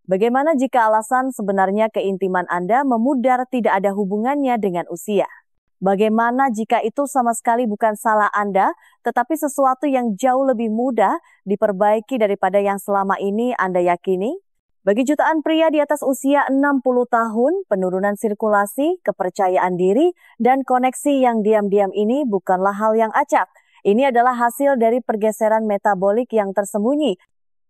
Bagaimana jika alasan sebenarnya keintiman Anda memudar tidak ada hubungannya dengan usia? Bagaimana jika itu sama sekali bukan salah Anda, tetapi sesuatu yang jauh lebih mudah diperbaiki daripada yang selama ini Anda yakini? Bagi jutaan pria di atas usia 60 tahun, penurunan sirkulasi, kepercayaan diri, dan koneksi yang diam-diam ini bukanlah hal yang acak. Ini adalah hasil dari pergeseran metabolik yang tersembunyi.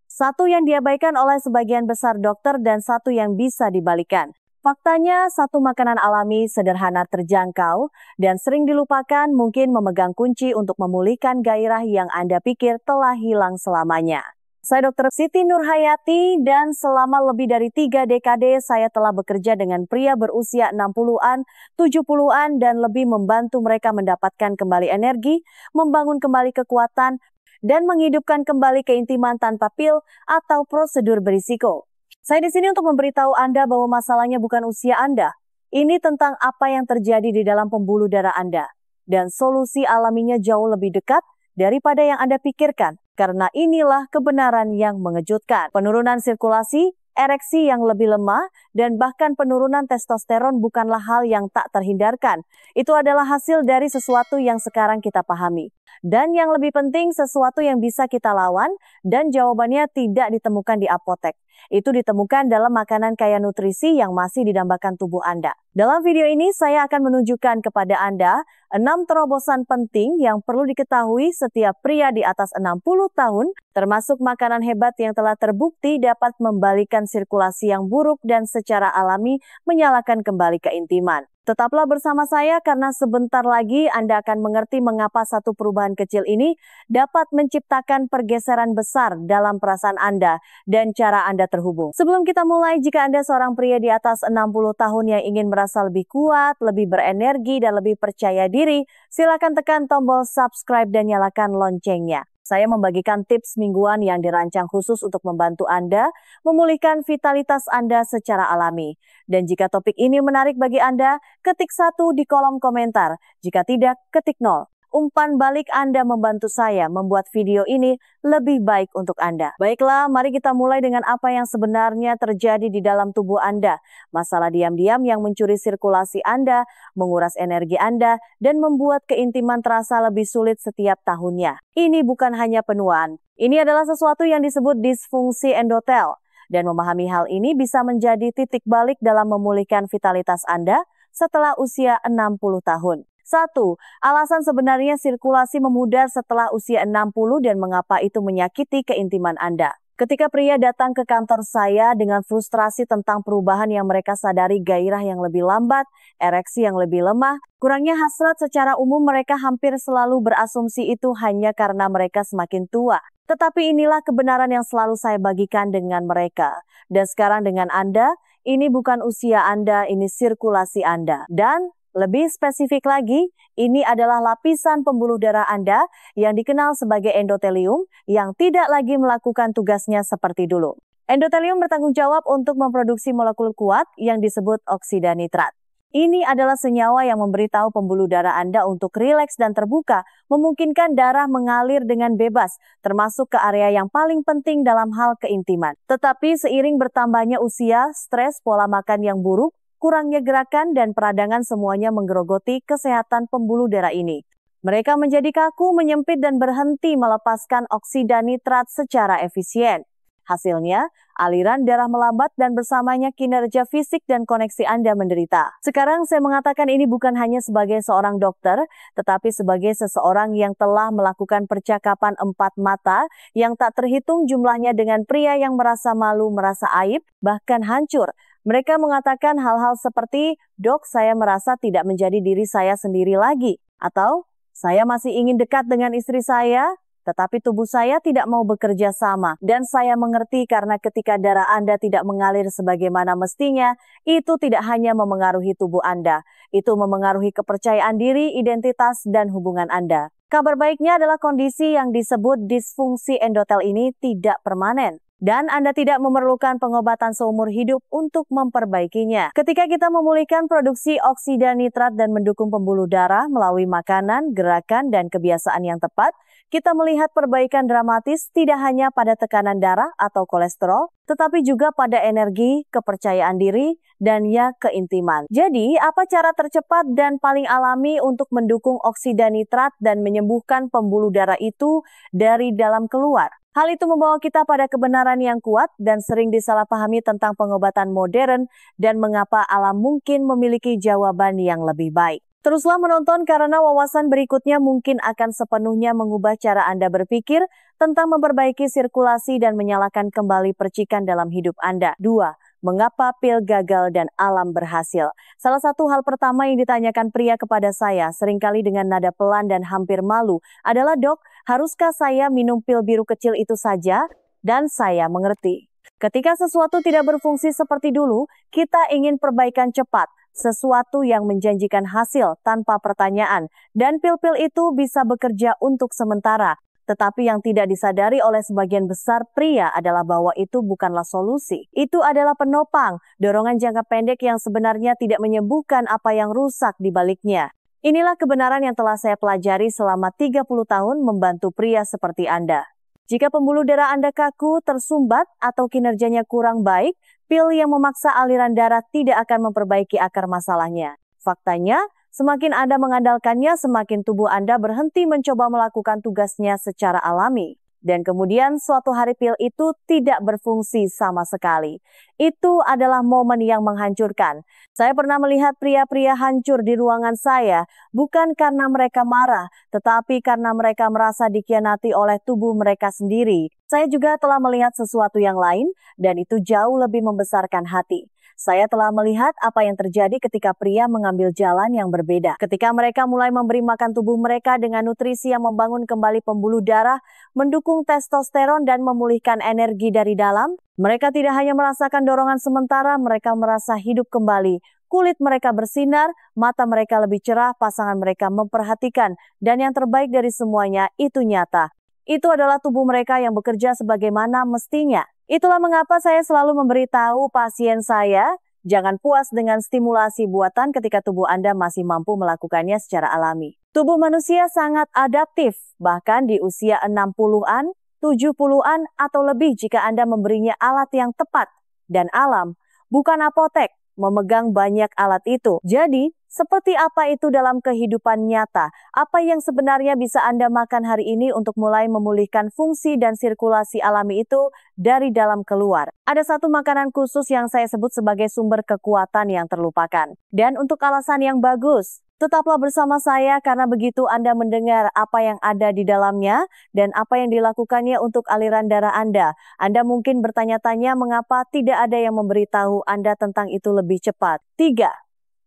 Satu yang diabaikan oleh sebagian besar dokter dan satu yang bisa dibalikan. Faktanya, satu makanan alami sederhana terjangkau dan sering dilupakan mungkin memegang kunci untuk memulihkan gairah yang Anda pikir telah hilang selamanya. Saya Dr. Siti Nurhayati dan selama lebih dari 3 dekade saya telah bekerja dengan pria berusia 60-an, 70-an dan lebih membantu mereka mendapatkan kembali energi, membangun kembali kekuatan, dan menghidupkan kembali keintiman tanpa pil atau prosedur berisiko. Saya di sini untuk memberitahu Anda bahwa masalahnya bukan usia Anda. Ini tentang apa yang terjadi di dalam pembuluh darah Anda. Dan solusi alaminya jauh lebih dekat daripada yang Anda pikirkan. Karena inilah kebenaran yang mengejutkan. Penurunan sirkulasi, ereksi yang lebih lemah, dan bahkan penurunan testosteron bukanlah hal yang tak terhindarkan. Itu adalah hasil dari sesuatu yang sekarang kita pahami. Dan yang lebih penting, sesuatu yang bisa kita lawan, dan jawabannya tidak ditemukan di apotek. Itu ditemukan dalam makanan kaya nutrisi yang masih didambakan tubuh Anda. Dalam video ini, saya akan menunjukkan kepada Anda 6 terobosan penting yang perlu diketahui setiap pria di atas 60 tahun, termasuk makanan hebat yang telah terbukti dapat membalikkan sirkulasi yang buruk dan secara alami menyalakan kembali keintiman. Tetaplah bersama saya karena sebentar lagi Anda akan mengerti mengapa satu perubahan kecil ini dapat menciptakan pergeseran besar dalam perasaan Anda dan cara Anda terhubung. Sebelum kita mulai, jika Anda seorang pria di atas 60 tahun yang ingin merasa lebih kuat, lebih berenergi, dan lebih percaya diri, silakan tekan tombol subscribe dan nyalakan loncengnya. Saya membagikan tips mingguan yang dirancang khusus untuk membantu Anda memulihkan vitalitas Anda secara alami. Dan jika topik ini menarik bagi Anda, ketik 1 di kolom komentar. Jika tidak, ketik 0. Umpan balik Anda membantu saya membuat video ini lebih baik untuk Anda. Baiklah, mari kita mulai dengan apa yang sebenarnya terjadi di dalam tubuh Anda. Masalah diam-diam yang mencuri sirkulasi Anda, menguras energi Anda, dan membuat keintiman terasa lebih sulit setiap tahunnya. Ini bukan hanya penuaan. Ini adalah sesuatu yang disebut disfungsi endotel. Dan memahami hal ini bisa menjadi titik balik dalam memulihkan vitalitas Anda setelah usia 60 tahun. 1. Alasan sebenarnya sirkulasi memudar setelah usia 60 dan mengapa itu menyakiti keintiman Anda. Ketika pria datang ke kantor saya dengan frustrasi tentang perubahan yang mereka sadari gairah yang lebih lambat, ereksi yang lebih lemah, kurangnya hasrat secara umum mereka hampir selalu berasumsi itu hanya karena mereka semakin tua. Tetapi inilah kebenaran yang selalu saya bagikan dengan mereka. Dan sekarang dengan Anda, ini bukan usia Anda, ini sirkulasi Anda. Dan lebih spesifik lagi, ini adalah lapisan pembuluh darah Anda yang dikenal sebagai endotelium yang tidak lagi melakukan tugasnya seperti dulu. Endotelium bertanggung jawab untuk memproduksi molekul kuat yang disebut oksida nitrat. Ini adalah senyawa yang memberitahu pembuluh darah Anda untuk rileks dan terbuka, memungkinkan darah mengalir dengan bebas, termasuk ke area yang paling penting dalam hal keintiman. Tetapi seiring bertambahnya usia, stres, pola makan yang buruk, kurangnya gerakan dan peradangan semuanya menggerogoti kesehatan pembuluh darah ini. Mereka menjadi kaku, menyempit dan berhenti melepaskan oksida nitrat secara efisien. Hasilnya, aliran darah melambat dan bersamanya kinerja fisik dan koneksi Anda menderita. Sekarang saya mengatakan ini bukan hanya sebagai seorang dokter, tetapi sebagai seseorang yang telah melakukan percakapan 4 mata yang tak terhitung jumlahnya dengan pria yang merasa malu, merasa aib, bahkan hancur. Mereka mengatakan hal-hal seperti, "Dok, saya merasa tidak menjadi diri saya sendiri lagi." Atau, "Saya masih ingin dekat dengan istri saya, tetapi tubuh saya tidak mau bekerja sama." Dan saya mengerti karena ketika darah Anda tidak mengalir sebagaimana mestinya, itu tidak hanya memengaruhi tubuh Anda, itu memengaruhi kepercayaan diri, identitas, dan hubungan Anda. Kabar baiknya adalah kondisi yang disebut disfungsi endotel ini tidak permanen. Dan Anda tidak memerlukan pengobatan seumur hidup untuk memperbaikinya. Ketika kita memulihkan produksi oksida nitrat dan mendukung pembuluh darah melalui makanan, gerakan, dan kebiasaan yang tepat, kita melihat perbaikan dramatis tidak hanya pada tekanan darah atau kolesterol, tetapi juga pada energi, kepercayaan diri, dan ya keintiman. Jadi, apa cara tercepat dan paling alami untuk mendukung oksida nitrat dan menyembuhkan pembuluh darah itu dari dalam keluar? Hal itu membawa kita pada kebenaran yang kuat dan sering disalahpahami tentang pengobatan modern dan mengapa alam mungkin memiliki jawaban yang lebih baik. Teruslah menonton karena wawasan berikutnya mungkin akan sepenuhnya mengubah cara Anda berpikir tentang memperbaiki sirkulasi dan menyalakan kembali percikan dalam hidup Anda. 2. Mengapa pil gagal dan alam berhasil? Salah satu hal pertama yang ditanyakan pria kepada saya, seringkali dengan nada pelan dan hampir malu, adalah, "Dok, haruskah saya minum pil biru kecil itu saja?" Dan saya mengerti. Ketika sesuatu tidak berfungsi seperti dulu, kita ingin perbaikan cepat, sesuatu yang menjanjikan hasil tanpa pertanyaan, dan pil-pil itu bisa bekerja untuk sementara. Tetapi yang tidak disadari oleh sebagian besar pria adalah bahwa itu bukanlah solusi. Itu adalah penopang, dorongan jangka pendek yang sebenarnya tidak menyembuhkan apa yang rusak di baliknya. Inilah kebenaran yang telah saya pelajari selama 30 tahun membantu pria seperti Anda. Jika pembuluh darah Anda kaku, tersumbat, atau kinerjanya kurang baik, pil yang memaksa aliran darah tidak akan memperbaiki akar masalahnya. Faktanya, semakin Anda mengandalkannya, semakin tubuh Anda berhenti mencoba melakukan tugasnya secara alami. Dan kemudian suatu hari pil itu tidak berfungsi sama sekali. Itu adalah momen yang menghancurkan. Saya pernah melihat pria-pria hancur di ruangan saya, bukan karena mereka marah, tetapi karena mereka merasa dikhianati oleh tubuh mereka sendiri. Saya juga telah melihat sesuatu yang lain, dan itu jauh lebih membesarkan hati. Saya telah melihat apa yang terjadi ketika pria mengambil jalan yang berbeda. Ketika mereka mulai memberi makan tubuh mereka dengan nutrisi yang membangun kembali pembuluh darah, mendukung testosteron dan memulihkan energi dari dalam, mereka tidak hanya merasakan dorongan sementara, mereka merasa hidup kembali. Kulit mereka bersinar, mata mereka lebih cerah, pasangan mereka memperhatikan, dan yang terbaik dari semuanya itu nyata. Itu adalah tubuh mereka yang bekerja sebagaimana mestinya. Itulah mengapa saya selalu memberitahu pasien saya, jangan puas dengan stimulasi buatan ketika tubuh Anda masih mampu melakukannya secara alami. Tubuh manusia sangat adaptif, bahkan di usia 60-an, 70-an, atau lebih jika Anda memberinya alat yang tepat. Dan alam, bukan apotek, memegang banyak alat itu. Jadi, seperti apa itu dalam kehidupan nyata? Apa yang sebenarnya bisa Anda makan hari ini untuk mulai memulihkan fungsi dan sirkulasi alami itu dari dalam keluar? Ada satu makanan khusus yang saya sebut sebagai sumber kekuatan yang terlupakan. Dan untuk alasan yang bagus, tetaplah bersama saya karena begitu Anda mendengar apa yang ada di dalamnya dan apa yang dilakukannya untuk aliran darah Anda mungkin bertanya-tanya mengapa tidak ada yang memberitahu Anda tentang itu lebih cepat. 3.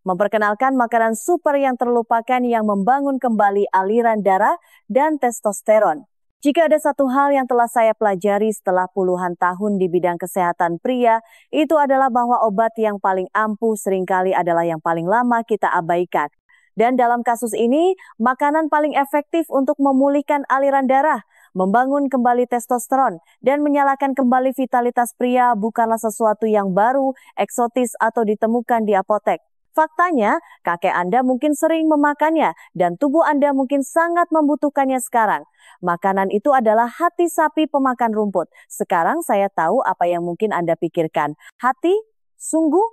Memperkenalkan makanan super yang terlupakan yang membangun kembali aliran darah dan testosteron. Jika ada satu hal yang telah saya pelajari setelah puluhan tahun di bidang kesehatan pria, itu adalah bahwa obat yang paling ampuh seringkali adalah yang paling lama kita abaikan. Dan dalam kasus ini, makanan paling efektif untuk memulihkan aliran darah, membangun kembali testosteron, dan menyalakan kembali vitalitas pria bukanlah sesuatu yang baru, eksotis, atau ditemukan di apotek. Faktanya, kakek Anda mungkin sering memakannya dan tubuh Anda mungkin sangat membutuhkannya sekarang. Makanan itu adalah hati sapi pemakan rumput. Sekarang saya tahu apa yang mungkin Anda pikirkan. Hati? Sungguh?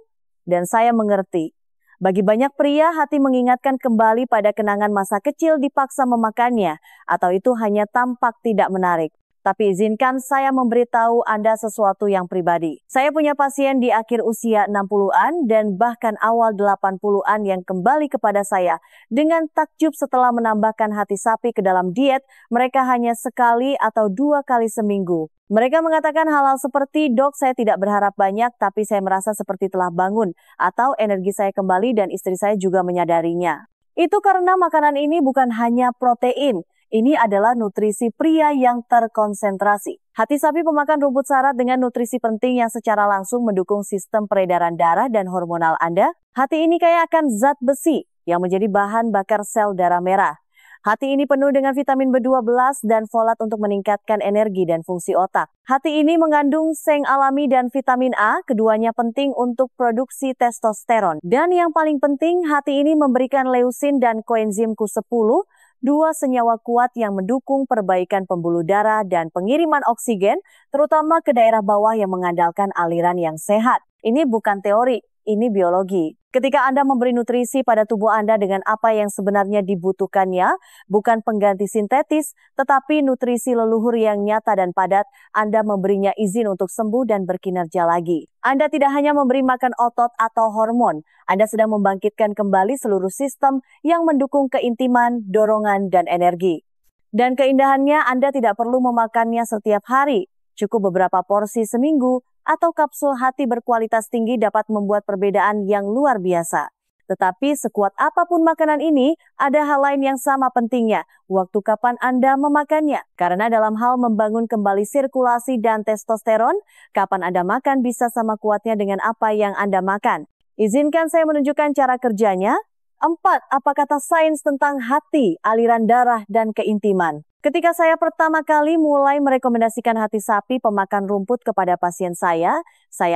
Dan saya mengerti. Bagi banyak pria, hati mengingatkan kembali pada kenangan masa kecil dipaksa memakannya, atau itu hanya tampak tidak menarik. Tapi izinkan saya memberitahu Anda sesuatu yang pribadi. Saya punya pasien di akhir usia 60-an dan bahkan awal 80-an yang kembali kepada saya dengan takjub setelah menambahkan hati sapi ke dalam diet mereka hanya sekali atau 2 kali seminggu. Mereka mengatakan hal-hal seperti, "Dok, saya tidak berharap banyak, tapi saya merasa seperti telah bangun," atau "energi saya kembali dan istri saya juga menyadarinya." Itu karena makanan ini bukan hanya protein. Ini adalah nutrisi pria yang terkonsentrasi. Hati sapi pemakan rumput syarat dengan nutrisi penting yang secara langsung mendukung sistem peredaran darah dan hormonal Anda. Hati ini kaya akan zat besi yang menjadi bahan bakar sel darah merah. Hati ini penuh dengan vitamin B12 dan folat untuk meningkatkan energi dan fungsi otak. Hati ini mengandung seng alami dan vitamin A, keduanya penting untuk produksi testosteron. Dan yang paling penting, hati ini memberikan leusin dan koenzim Q10, dua senyawa kuat yang mendukung perbaikan pembuluh darah dan pengiriman oksigen, terutama ke daerah bawah yang mengandalkan aliran yang sehat. Ini bukan teori, ini biologi. Ketika Anda memberi nutrisi pada tubuh Anda dengan apa yang sebenarnya dibutuhkannya, bukan pengganti sintetis, tetapi nutrisi leluhur yang nyata dan padat, Anda memberinya izin untuk sembuh dan berkinerja lagi. Anda tidak hanya memberi makan otot atau hormon, Anda sedang membangkitkan kembali seluruh sistem yang mendukung keintiman, dorongan, dan energi. Dan keindahannya, Anda tidak perlu memakannya setiap hari, cukup beberapa porsi seminggu, atau kapsul hati berkualitas tinggi dapat membuat perbedaan yang luar biasa. Tetapi sekuat apapun makanan ini, ada hal lain yang sama pentingnya, waktu kapan Anda memakannya. Karena dalam hal membangun kembali sirkulasi dan testosteron, kapan Anda makan bisa sama kuatnya dengan apa yang Anda makan. Izinkan saya menunjukkan cara kerjanya. 4. Apa kata sains tentang hati, aliran darah, dan keintiman? Ketika saya pertama kali mulai merekomendasikan hati sapi pemakan rumput kepada pasien saya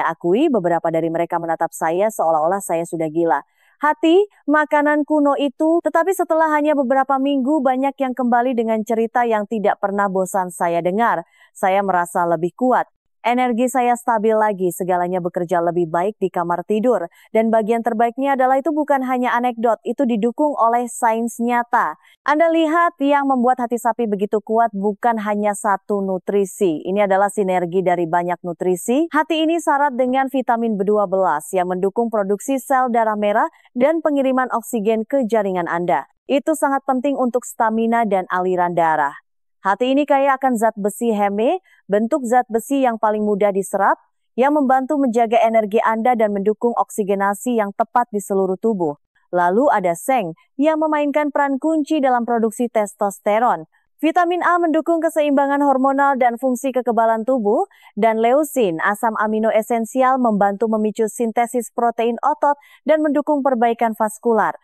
akui beberapa dari mereka menatap saya seolah-olah saya sudah gila. Hati, makanan kuno itu, tetapi setelah hanya beberapa minggu banyak yang kembali dengan cerita yang tidak pernah bosan saya dengar. Saya merasa lebih kuat. Energi saya stabil lagi, segalanya bekerja lebih baik di kamar tidur. Dan bagian terbaiknya adalah itu bukan hanya anekdot, itu didukung oleh sains nyata. Anda lihat yang membuat hati sapi begitu kuat bukan hanya satu nutrisi. Ini adalah sinergi dari banyak nutrisi. Hati ini syarat dengan vitamin B12 yang mendukung produksi sel darah merah dan pengiriman oksigen ke jaringan Anda. Itu sangat penting untuk stamina dan aliran darah. Hati ini kaya akan zat besi Heme, bentuk zat besi yang paling mudah diserap, yang membantu menjaga energi Anda dan mendukung oksigenasi yang tepat di seluruh tubuh. Lalu ada seng, yang memainkan peran kunci dalam produksi testosteron. Vitamin A mendukung keseimbangan hormonal dan fungsi kekebalan tubuh, dan leusin, asam amino esensial membantu memicu sintesis protein otot dan mendukung perbaikan vaskular.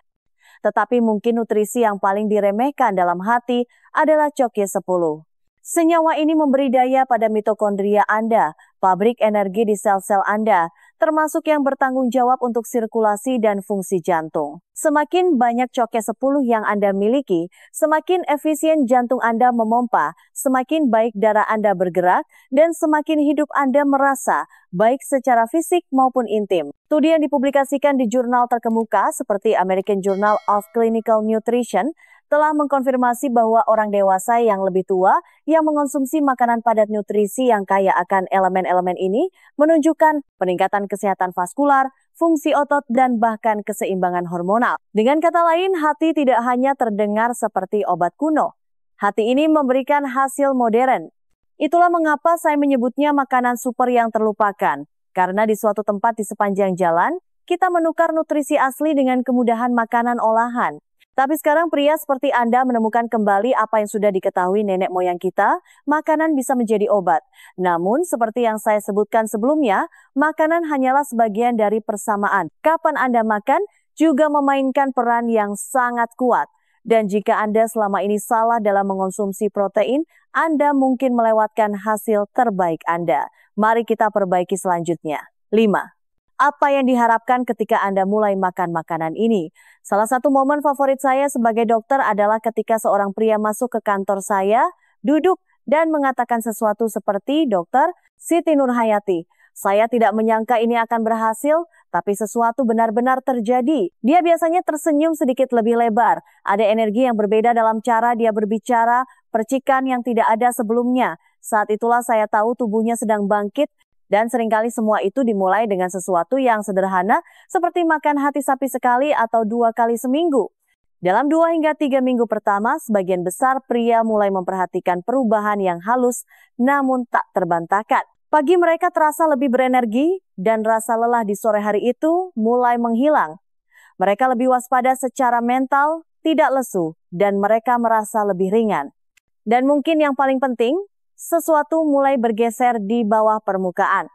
Tetapi mungkin nutrisi yang paling diremehkan dalam hati adalah CoQ10. Senyawa ini memberi daya pada mitokondria Anda, pabrik energi di sel-sel Anda, termasuk yang bertanggung jawab untuk sirkulasi dan fungsi jantung. Semakin banyak CoQ10 yang Anda miliki, semakin efisien jantung Anda memompa, semakin baik darah Anda bergerak, dan semakin hidup Anda merasa, baik secara fisik maupun intim. Studi yang dipublikasikan di jurnal terkemuka seperti American Journal of Clinical Nutrition telah mengkonfirmasi bahwa orang dewasa yang lebih tua yang mengonsumsi makanan padat nutrisi yang kaya akan elemen-elemen ini menunjukkan peningkatan kesehatan vaskular, fungsi otot, dan bahkan keseimbangan hormonal. Dengan kata lain, hati tidak hanya terdengar seperti obat kuno. Hati ini memberikan hasil modern. Itulah mengapa saya menyebutnya makanan super yang terlupakan. Karena di suatu tempat di sepanjang jalan, kita menukar nutrisi asli dengan kemudahan makanan olahan. Tapi sekarang pria seperti Anda menemukan kembali apa yang sudah diketahui nenek moyang kita, makanan bisa menjadi obat. Namun, seperti yang saya sebutkan sebelumnya, makanan hanyalah sebagian dari persamaan. Kapan Anda makan juga memainkan peran yang sangat kuat. Dan jika Anda selama ini salah dalam mengonsumsi protein, Anda mungkin melewatkan hasil terbaik Anda. Mari kita perbaiki selanjutnya. 5. Apa yang diharapkan ketika Anda mulai makan makanan ini? Salah satu momen favorit saya sebagai dokter adalah ketika seorang pria masuk ke kantor saya, duduk, dan mengatakan sesuatu seperti, "Dokter, Siti Nurhayati, saya tidak menyangka ini akan berhasil, tapi sesuatu benar-benar terjadi." Dia biasanya tersenyum sedikit lebih lebar. Ada energi yang berbeda dalam cara dia berbicara, percikan yang tidak ada sebelumnya. Saat itulah saya tahu tubuhnya sedang bangkit. Dan seringkali semua itu dimulai dengan sesuatu yang sederhana seperti makan hati sapi sekali atau 2 kali seminggu. Dalam 2 hingga 3 minggu pertama, sebagian besar pria mulai memperhatikan perubahan yang halus namun tak terbantahkan. Pagi mereka terasa lebih berenergi dan rasa lelah di sore hari itu mulai menghilang. Mereka lebih waspada secara mental, tidak lesu, dan mereka merasa lebih ringan. Dan mungkin yang paling penting, sesuatu mulai bergeser di bawah permukaan.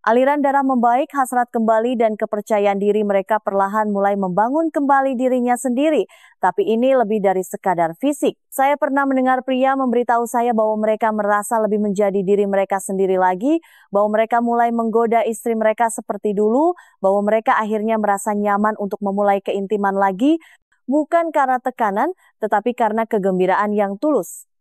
Aliran darah membaik, hasrat kembali, dan kepercayaan diri mereka perlahan mulai membangun kembali dirinya sendiri. Tapi ini lebih dari sekadar fisik. Saya pernah mendengar pria memberitahu saya bahwa mereka merasa lebih menjadi diri mereka sendiri lagi, bahwa mereka mulai menggoda istri mereka seperti dulu, bahwa mereka akhirnya merasa nyaman untuk memulai keintiman lagi, bukan karena tekanan, tetapi karena kegembiraan yang tulus.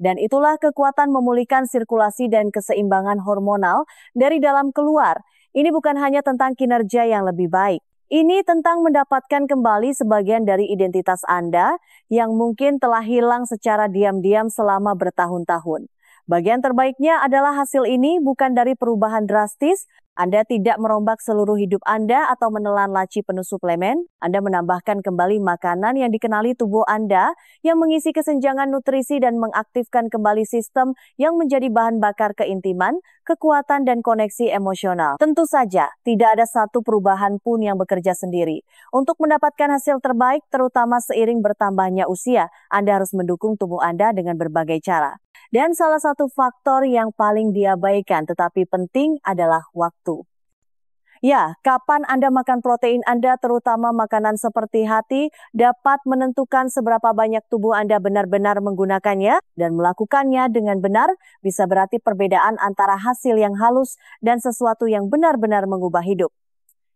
Dan itulah kekuatan memulihkan sirkulasi dan keseimbangan hormonal dari dalam keluar. Ini bukan hanya tentang kinerja yang lebih baik. Ini tentang mendapatkan kembali sebagian dari identitas Anda yang mungkin telah hilang secara diam-diam selama bertahun-tahun. Bagian terbaiknya adalah hasil ini bukan dari perubahan drastis. Anda tidak merombak seluruh hidup Anda atau menelan laci penuh suplemen. Anda menambahkan kembali makanan yang dikenali tubuh Anda yang mengisi kesenjangan nutrisi dan mengaktifkan kembali sistem yang menjadi bahan bakar keintiman, kekuatan, dan koneksi emosional. Tentu saja, tidak ada satu perubahan pun yang bekerja sendiri. Untuk mendapatkan hasil terbaik, terutama seiring bertambahnya usia, Anda harus mendukung tubuh Anda dengan berbagai cara. Dan salah satu faktor yang paling diabaikan tetapi penting adalah waktu. Ya, kapan Anda makan protein Anda, terutama makanan seperti hati, dapat menentukan seberapa banyak tubuh Anda benar-benar menggunakannya dan melakukannya dengan benar, bisa berarti perbedaan antara hasil yang halus dan sesuatu yang benar-benar mengubah hidup.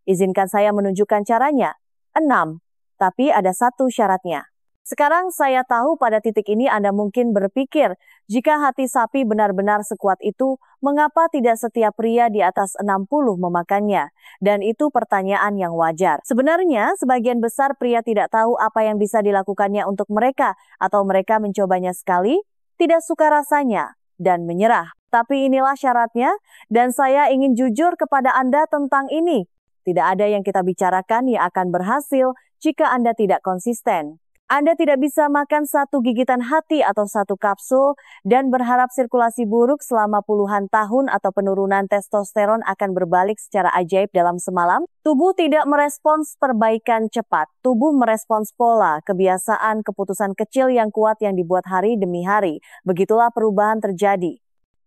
Izinkan saya menunjukkan caranya. 6. Tapi ada satu syaratnya. Sekarang saya tahu pada titik ini Anda mungkin berpikir, jika hati sapi benar-benar sekuat itu, mengapa tidak setiap pria di atas 60 memakannya? Dan itu pertanyaan yang wajar. Sebenarnya, sebagian besar pria tidak tahu apa yang bisa dilakukannya untuk mereka, atau mereka mencobanya sekali, tidak suka rasanya, dan menyerah. Tapi inilah syaratnya, dan saya ingin jujur kepada Anda tentang ini. Tidak ada yang kita bicarakan yang akan berhasil jika Anda tidak konsisten. Anda tidak bisa makan satu gigitan hati atau satu kapsul dan berharap sirkulasi buruk selama puluhan tahun atau penurunan testosteron akan berbalik secara ajaib dalam semalam. Tubuh tidak merespons perbaikan cepat. Tubuh merespons pola, kebiasaan, keputusan kecil yang kuat yang dibuat hari demi hari. Begitulah perubahan terjadi.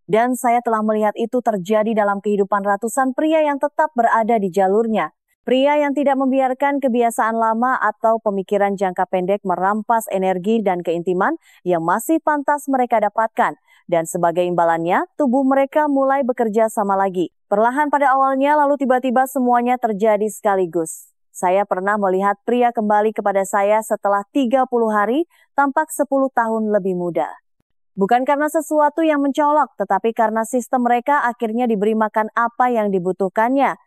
Dan saya telah melihat itu terjadi dalam kehidupan ratusan pria yang tetap berada di jalurnya. Pria yang tidak membiarkan kebiasaan lama atau pemikiran jangka pendek merampas energi dan keintiman yang masih pantas mereka dapatkan. Dan sebagai imbalannya, tubuh mereka mulai bekerja sama lagi. Perlahan pada awalnya, lalu tiba-tiba semuanya terjadi sekaligus. Saya pernah melihat pria kembali kepada saya setelah 30 hari, tampak 10 tahun lebih muda. Bukan karena sesuatu yang mencolok, tetapi karena sistem mereka akhirnya diberi makan apa yang dibutuhkannya.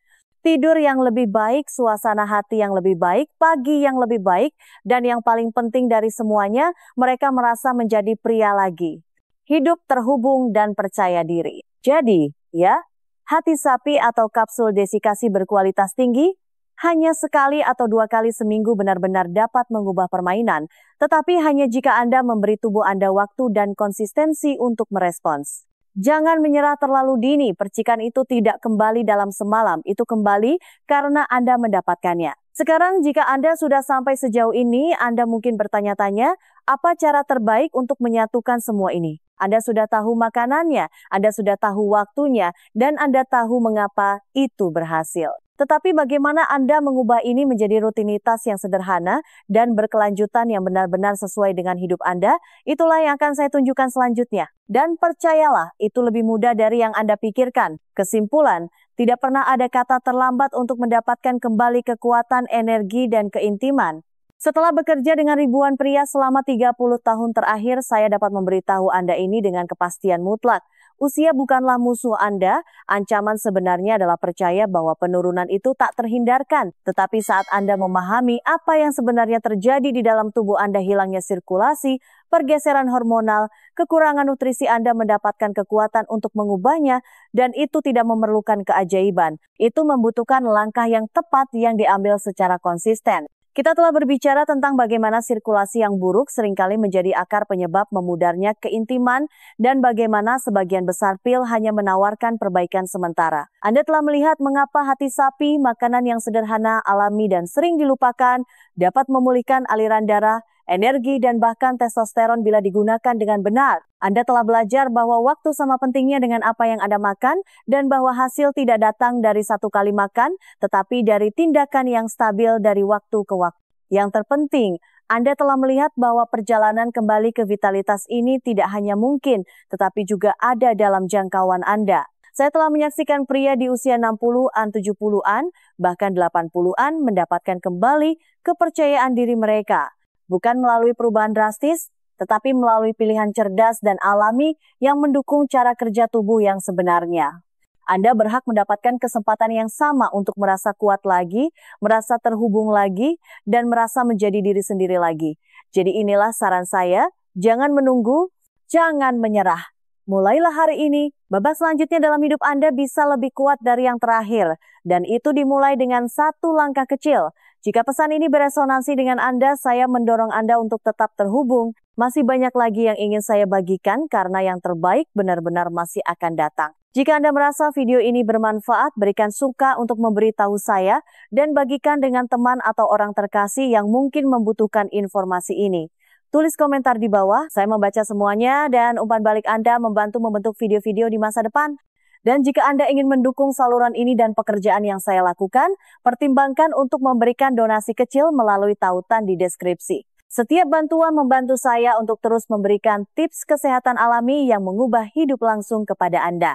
Tidur yang lebih baik, suasana hati yang lebih baik, pagi yang lebih baik, dan yang paling penting dari semuanya, mereka merasa menjadi pria lagi. Hidup terhubung dan percaya diri. Jadi, ya, hati sapi atau kapsul desikasi berkualitas tinggi, hanya sekali atau 2 kali seminggu benar-benar dapat mengubah permainan, tetapi hanya jika Anda memberi tubuh Anda waktu dan konsistensi untuk merespons. Jangan menyerah terlalu dini, percikan itu tidak kembali dalam semalam, itu kembali karena Anda mendapatkannya. Sekarang jika Anda sudah sampai sejauh ini, Anda mungkin bertanya-tanya, apa cara terbaik untuk menyatukan semua ini? Anda sudah tahu makanannya, Anda sudah tahu waktunya, dan Anda tahu mengapa itu berhasil. Tetapi bagaimana Anda mengubah ini menjadi rutinitas yang sederhana dan berkelanjutan yang benar-benar sesuai dengan hidup Anda, itulah yang akan saya tunjukkan selanjutnya. Dan percayalah, itu lebih mudah dari yang Anda pikirkan. Kesimpulan, tidak pernah ada kata terlambat untuk mendapatkan kembali kekuatan, energi, dan keintiman. Setelah bekerja dengan ribuan pria selama 30 tahun terakhir, saya dapat memberitahu Anda ini dengan kepastian mutlak. Usia bukanlah musuh Anda, ancaman sebenarnya adalah percaya bahwa penurunan itu tak terhindarkan. Tetapi saat Anda memahami apa yang sebenarnya terjadi di dalam tubuh Anda, hilangnya sirkulasi, pergeseran hormonal, kekurangan nutrisi, Anda mendapatkan kekuatan untuk mengubahnya, dan itu tidak memerlukan keajaiban. Itu membutuhkan langkah yang tepat yang diambil secara konsisten. Kita telah berbicara tentang bagaimana sirkulasi yang buruk seringkali menjadi akar penyebab memudarnya keintiman dan bagaimana sebagian besar pil hanya menawarkan perbaikan sementara. Anda telah melihat mengapa hati sapi, makanan yang sederhana, alami, dan sering dilupakan, dapat memulihkan aliran darah energi, dan bahkan testosteron bila digunakan dengan benar. Anda telah belajar bahwa waktu sama pentingnya dengan apa yang Anda makan dan bahwa hasil tidak datang dari satu kali makan, tetapi dari tindakan yang stabil dari waktu ke waktu. Yang terpenting, Anda telah melihat bahwa perjalanan kembali ke vitalitas ini tidak hanya mungkin, tetapi juga ada dalam jangkauan Anda. Saya telah menyaksikan pria di usia 60-an, 70-an, bahkan 80-an mendapatkan kembali kepercayaan diri mereka. Bukan melalui perubahan drastis, tetapi melalui pilihan cerdas dan alami yang mendukung cara kerja tubuh yang sebenarnya. Anda berhak mendapatkan kesempatan yang sama untuk merasa kuat lagi, merasa terhubung lagi, dan merasa menjadi diri sendiri lagi. Jadi inilah saran saya, jangan menunggu, jangan menyerah. Mulailah hari ini, babak selanjutnya dalam hidup Anda bisa lebih kuat dari yang terakhir. Dan itu dimulai dengan satu langkah kecil. Jika pesan ini beresonansi dengan Anda, saya mendorong Anda untuk tetap terhubung. Masih banyak lagi yang ingin saya bagikan karena yang terbaik benar-benar masih akan datang. Jika Anda merasa video ini bermanfaat, berikan suka untuk memberitahu saya dan bagikan dengan teman atau orang terkasih yang mungkin membutuhkan informasi ini. Tulis komentar di bawah, saya membaca semuanya dan umpan balik Anda membantu membentuk video-video di masa depan. Dan jika Anda ingin mendukung saluran ini dan pekerjaan yang saya lakukan, pertimbangkan untuk memberikan donasi kecil melalui tautan di deskripsi. Setiap bantuan membantu saya untuk terus memberikan tips kesehatan alami yang mengubah hidup langsung kepada Anda.